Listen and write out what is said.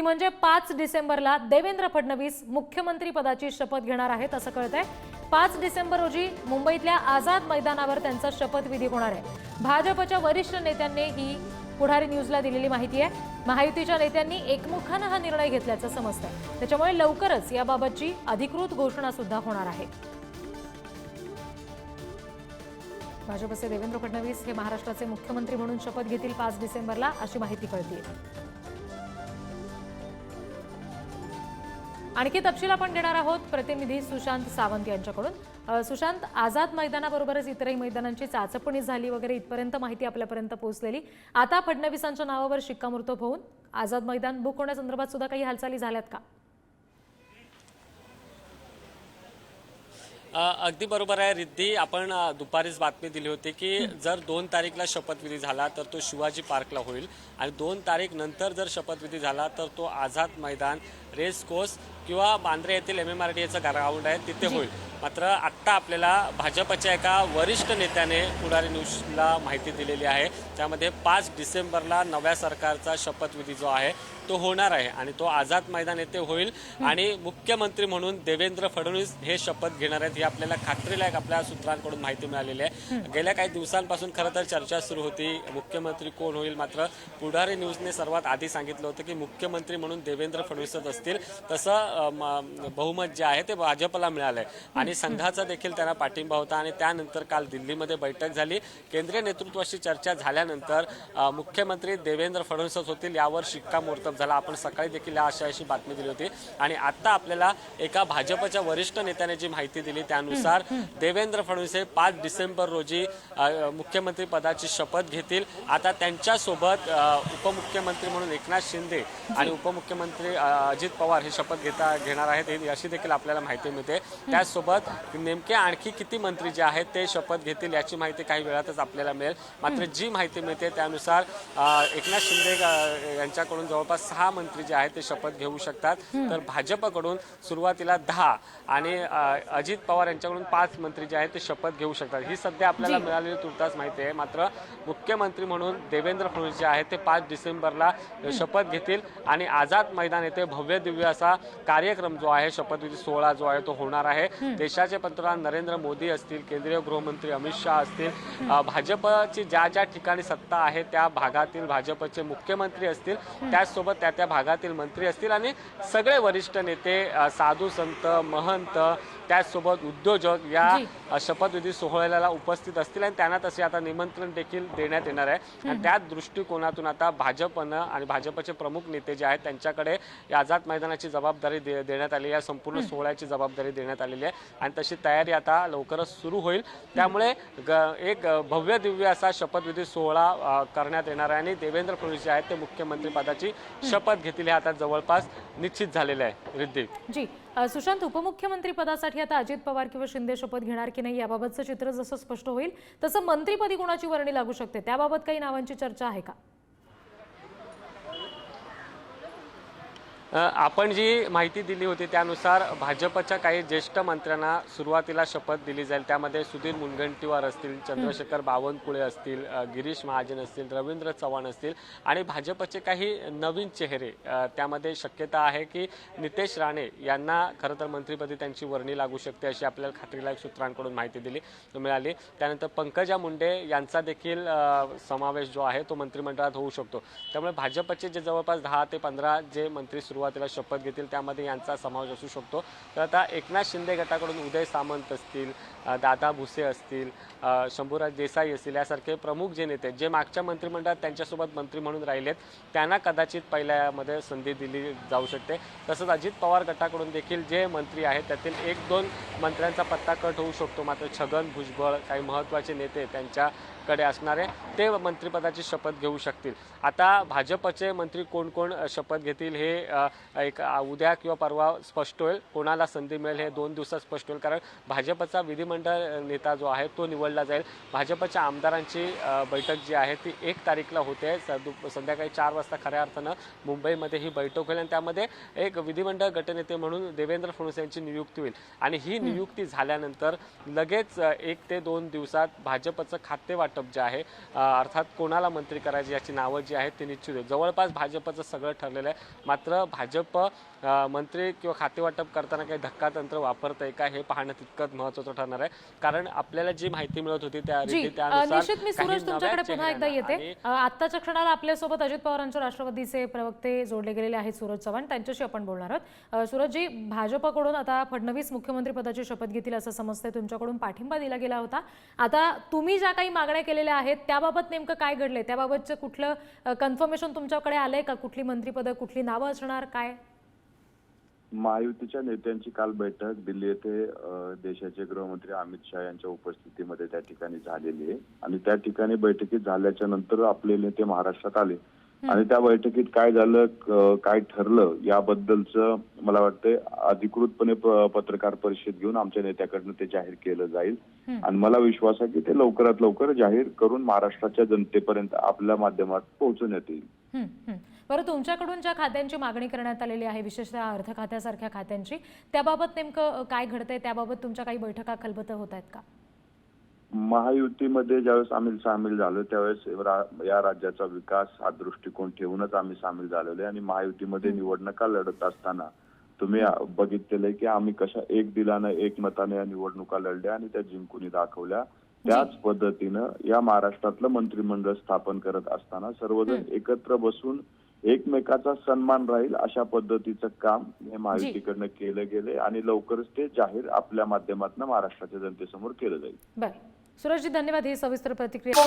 म्हणजे 5 डिसेंबरला देवेंद्र फडणवीस मुख्यमंत्री पदाची शपथ घेणार आहेत असं कळतंय। 5 डिसेंबर रोजी मुंबईतल्या आझाद मैदानावर त्यांचा शपथविधी होणार आहे। भाजपच्या वरिष्ठ नेत्यांनी ही पुढारी न्यूजला दिलेली माहिती आहे। महायुतीच्या नेत्यांनी एकमुखानं हा निर्णय घेतल्याचं समजतंय, त्याच्यामुळे लवकरच याबाबतची अधिकृत घोषणा सुद्धा होणार आहे। भाजपचे देवेंद्र फडणवीस हे महाराष्ट्राचे मुख्यमंत्री म्हणून शपथ घेतील 5 डिसेंबरला अशी माहिती कळतेय। आणखी तपशील आपण घेणार आहोत प्रतिनिधी सुशांत सावंत यांच्याकडून। सुशांत, आझाद मैदानाबरोबरच इतरही मैदानांची चाचपणी झाली वगैरे इथपर्यंत माहिती आपल्यापर्यंत पोहोचलेली। आता फडणवीसांच्या नावावर शिक्कामोर्तब होऊन आझाद मैदान बुक होण्यासंदर्भात सुद्धा काही हालचाली झाल्यात का? अगदी बरोबर आहे रिद्धी, आपण दुपारीच बातमी दिली होती की जर 2 तारीखला शपथविधी झाला तर तो शिवाजी पार्कला होईल आणि 2 तारीख नंतर जर शपथविधी झाला तर तो आझाद मैदान, रेस कोर्स किंवा बांद्रे येथील MMRDAचं ग्राउंड आहे तिथे होईल। मात्र आत्ता आपल्याला भाजपच्या एका वरिष्ठ नेत्याने पुढारी न्यूजला माहिती दिलेली आहे, त्यामध्ये 5 डिसेंबरला नव्या सरकारचा शपथविधी जो आहे तो होणार आहे आणि तो आझाद मैदान येथे होईल आणि मुख्यमंत्री म्हणून देवेंद्र फडणवीस हे शपथ घेणार आहेत ही आपल्याला खात्रीलायक आपल्या सूत्रांकडून माहिती मिळालेली आहे। गेल्या काही दिवसांपासून खरं तर चर्चा सुरू होती मुख्यमंत्री कोण होईल, मात्र पुढारी न्यूजने सर्वात आधी सांगितलं होतं की मुख्यमंत्री म्हणून देवेंद्र फडणवीसच असतील। तसं बहुमत जे आहे ते भाजपला मिळालंय आणि संघाचा देखील त्यांना पाठिंबा होता आणि त्यानंतर काल दिल्लीमध्ये बैठक झाली। केंद्रीय नेतृत्वाशी चर्चा झाल्यानंतर मुख्यमंत्री देवेंद्र फडणवीसच होतील यावर शिक्कामोर्तब झाला। आपण सकाळी देखील अशी बातमी दिली होती आणि आता आपल्याला एका भाजपच्या वरिष्ठ नेत्याने जी माहिती दिली त्यानुसार देवेंद्र फडणवीस हे 5 डिसेंबर रोजी मुख्यमंत्री पदाची शपथ घेतील। आता त्यांच्यासोबत उपमुख्यमंत्री म्हणून एकनाथ शिंदे आणि उपमुख्यमंत्री अजित पवार हे शपथ घेणार आहेत अशी देखील आपल्याला माहिती मिळते। त्याचसोबत नेमके आणखी किती मंत्री जे आहेत ते शपथ घेतील याची माहिती काही वेळातच आपल्याला मिळेल। मात्र जी माहिती मिळते त्यानुसार एकनाथ शिंदे यांच्याकडून जवळपास 6 मंत्री जे आहेत ते शपथ घेऊ शकतात, तर भाजपकडून सुरुवातीला 10 आणि अजित पवार यांच्याकडून 5 मंत्री जे आहेत ते शपथ घेऊ शकतात। ही सध्या आपल्याला मिळालेली तुर्तास माहिती आहे। मात्र मुख्यमंत्री म्हणून देवेंद्र फडणवीस जे आहेत ते 5 डिसेंबरला शपथ घेतील आणि आझाद मैदान येथे भव्य दिव्य असा कार्यक्रम जो आहे शपथविधी सोहळा जो आहे तो होणार आहे। देशाचे पंतप्रधान नरेंद्र मोदी असतील, केंद्रीय गृहमंत्री अमित शहा असतील, भाजपची ज्या ज्या ठिकाणी सत्ता आहे त्या भागातील भाजपचे मुख्यमंत्री असतील, त्याचसोबत त्या भागातील मंत्री असतील आणि सगळे वरिष्ठ नेते, साधू संत, महंत, त्याचसोबत उद्योजक या शपथविधी सोहळ्याला उपस्थित असतील आणि त्यांना तसे आता निमंत्रण देखील देण्यात येणार आहे। आणि त्या दृष्टिकोनातून आता भाजपनं आणि भाजपचे प्रमुख नेते जे आहेत त्यांच्याकडे या आझाद मैदानाची जबाबदारी देण्यात आली आहे, संपूर्ण सोहळ्याची जबाबदारी देण्यात आलेली आहे आणि तशी तयारी आता लवकरच सुरू होईल। त्यामुळे एक भव्य दिव्य असा शपथविधी सोहळा करण्यात येणार आहे आणि देवेंद्र फडणवीस जे आहेत ते मुख्यमंत्री पदाची शपथ घेतील हे आता जवळपास निश्चित झालेले आहे। रिद्धी जी, सुशांत, उपमुख्यमंत्री पदासाठी आता अजित पवार किंवा शिंदे शपथ घेणार की नाही याबाबतचं चित्र जसं स्पष्ट होईल तसं मंत्रीपदी कोणाची वर्णी लागू शकते त्याबाबत काही नावांची चर्चा आहे का? आपण जी माहिती दिली होती त्यानुसार भाजपच्या काही ज्येष्ठ मंत्र्यांना सुरुवातीला शपथ दिली जाईल। त्यामध्ये सुधीर मुनगंटीवार असतील, चंद्रशेखर बावनकुळे असतील, गिरीश महाजन असतील, रवींद्र चव्हाण असतील आणि भाजपचे काही नवीन चेहरे। त्यामध्ये शक्यता आहे की नितेश राणे यांना खरं तर मंत्रिपदी त्यांची वर्णी लागू शकते अशी आपल्याला खात्रीलायक सूत्रांकडून माहिती मिळाली। त्यानंतर पंकजा मुंडे यांचा देखील समावेश जो आहे तो मंत्रिमंडळात होऊ शकतो। त्यामुळे भाजपचे जे जवळपास 10 ते 15 जे मंत्री सुरुवातीला शपथ घेतील त्यामध्ये यांचा समावेश असू शकतो। तर आता एकनाथ शिंदे गटाकडून उदय सामंत असतील, दादा भुसे असतील, शंभूराज देसाई असतील यासारखे प्रमुख जे नेते जे मागच्या मंत्रिमंडळात त्यांच्यासोबत मंत्री म्हणून राहिलेत त्यांना कदाचित पहिल्यामध्ये संधी दिली जाऊ शकते। तसंच अजित पवार गटाकडून देखील जे मंत्री आहेत त्यातील 1-2 मंत्र्यांचा पत्ता कट होऊ शकतो। मात्र छगन भुजबळ, काही महत्त्वाचे नेते त्यांच्याकडे असणारे ते मंत्रिपदाची शपथ घेऊ शकतील। आता भाजपचे मंत्री कोण कोण शपथ घेतील हे एक उद्या किंवा परवा स्पष्ट होईल। कोणाला संधी मिळेल हे 2 दिवसात स्पष्ट होईल, कारण भाजपचा विधिमंडळ नेता जो आहे तो निवडला जाईल। भाजपच्या आमदारांची बैठक जी आहे ती 1 तारीखला होते, संध्याकाळी 4 वाजता खऱ्या अर्थानं मुंबईमध्ये ही बैठक होईल आणि त्यामध्ये एक विधिमंडळ गटनेते म्हणून देवेंद्र फडणवीस यांची नियुक्ती होईल आणि ही नियुक्ती झाल्यानंतर लगेच 1 ते 2 दिवसात भाजपचं खातेवाटप वाटप जे आहे अर्थात कोणाला मंत्री करायचे याची नावं जी आहेत ती निश्चित आहेत. जवळपास भाजपचं सगळं ठरलेलं आहे. मात्र भाजप मंत्री किंवा खातेवाटप करताना काही धक्कातंत्र वापरतंय का हे पाहणं तितकंच महत्त्वाचं ठरणार आहे. कारण आपल्याला जी माहिती मिळत होती त्या निश्चित मी सूरज तुमच्याकडे पुन्हा एकदा येते. आत्ताच्या क्षणाला आपल्यासोबत अजित पवारांच्या राष्ट्रवादीचे प्रवक्ते जोडले गेलेले आहेत सूरज चव्हाण, त्यांच्याशी आपण बोलणार आहोत. सूरजजी, भाजपकडून आता फडणवीस मुख्यमंत्री पदाची शपथ घेतील असं समजतंय. तुमच्याकडून पाठिंबा दिला गेला होता. आता तुम्ही ज्या काही मागण्या केलेल्या आहेत त्याबाबत नेमकं काय घडलंय? त्याबाबतचं कुठलं कन्फर्मेशन तुमच्याकडे आलंय का? कुठली मंत्रिपदं, कुठली नावं असणार, काय? महायुतीच्या नेत्यांची काल बैठक दिल्ली येथे देशाचे गृहमंत्री अमित शहा यांच्या उपस्थितीमध्ये त्या ठिकाणी झालेली आहे आणि त्या ठिकाणी बैठकीत झाल्याच्या नंतर आपले नेते महाराष्ट्रात आले आणि त्या बैठकीत काय झालं, काय ठरलं याबद्दलचं मला वाटतंय अधिकृतपणे पत्रकार परिषद घेऊन आमच्या नेत्याकडनं ते जाहीर केलं जाईल आणि मला विश्वास आहे की ते लवकरात लवकर जाहीर करून महाराष्ट्राच्या जनतेपर्यंत आपल्या माध्यमात पोहोचवण्यात येईल. बरं, तुमच्याकडून ज्या खात्यांची मागणी करण्यात आलेली आहे, विशेषतः अर्थ खात्यासारख्या खात्यांची, त्याबाबत नेमकं काय घडतंय? त्याबाबत तुमच्या काही बैठका खलबतं होत आहेत का? महायुतीमध्ये ज्यावेळेस आम्ही सामील झालो त्यावेळेस या राज्याचा विकास हा दृष्टिकोन ठेवूनच आम्ही सामील झालेलो आहे आणि महायुतीमध्ये निवडणुका लढत असताना तुम्ही बघितलेलं आहे की आम्ही कशा एक दिलानं एक मताने या निवडणुका लढल्या आणि त्या जिंकून दाखवल्या. त्याच पद्धतीनं या महाराष्ट्रातलं मंत्रिमंडळ स्थापन करत असताना सर्वजण एकत्र बसून एकमेकाचा सन्मान राहील अशा पद्धतीचं काम हे महायुतीकडनं केलं गेले आणि लवकरच ते जाहीर आपल्या माध्यमातून महाराष्ट्राच्या जनतेसमोर केलं जाईल. बरं, सूरजजी धन्यवाद ही सविस्तर प्रतिक्रिया.